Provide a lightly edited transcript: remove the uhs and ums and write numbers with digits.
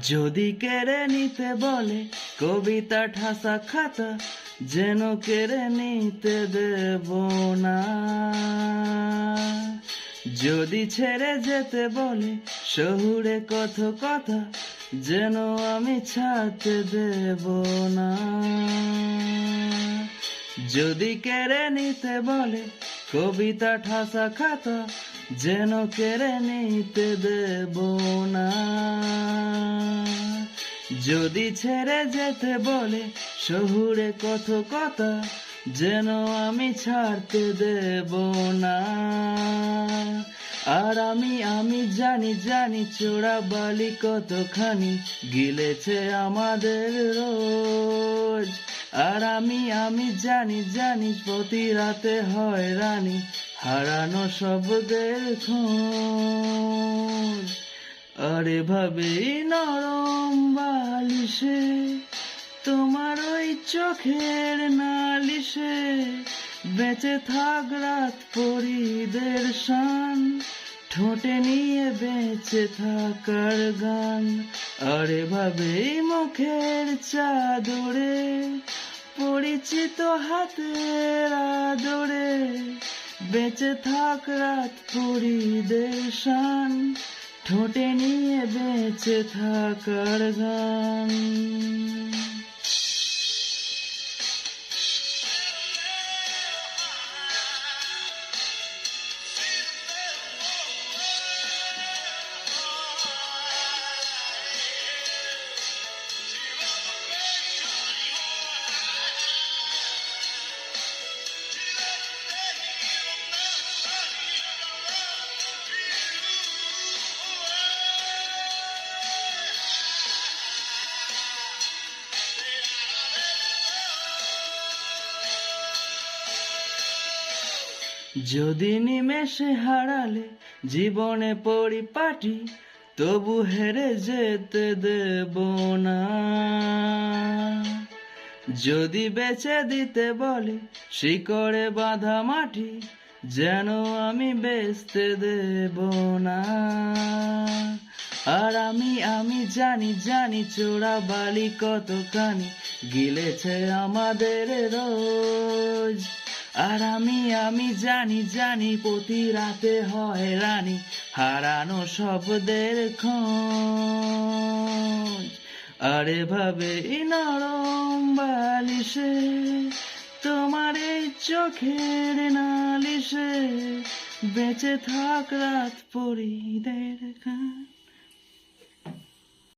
যদি কেড়ে নিতে বলে কবিতা ঠাসা খাতা, যেন কেড়ে নিতে দেব না। যদি ছেড়ে যেতে বলে শহুরে কত কথা, যেন আমি ছাড়তে দেব না। যদি কেড়ে নিতে বলে কবিতা ঠাসা খাতা, যেন কেড়ে নিতে দেব না। যদি ছেড়ে যেতে বলে শহুরে কত কথা, যেন আমি ছাড়তে দেব না। আর আমি জানি চোরা বালি কতখানি গিলেছে আমাদের রোজ। আর আমি জানি প্রতি রাতে হয়রানি, হারানো শব্দের খোঁজ। আরে ভাবেই নরম বালিশে তোমার ওই চোখের নালিশে, বেঁচে থাক রাত পরীদের শান, ঠোঁটে নিয়ে বেঁচে থাকার গান। আরে ভাবেই মুখের চাদরে পরিচিত হাতের আদরে, বেঁচে থাক রাত পরীদের শান, ঠোঁটে নিয়ে বেঁচে থাকার গান। যদি নিমেষে হারালে জীবনে পরিপাটি, তবু হেরে যেতে দেব না। যদি বেচে দিতে বলে শিকড়ে বাঁধা মাটি, যেন আমি বেচতে দেব না। আর আমি জানি চোরা বালি কতখানি গিলেছে আমাদের রোজ। আর আমি জানি প্রতি রাতে হয়রানি, হারানো শব্দের খোঁজ। আরে ভাবে নরম বালিশে তোমার এই চোখের নালিশে, বেঁচে থাক রাত পরীদের গান।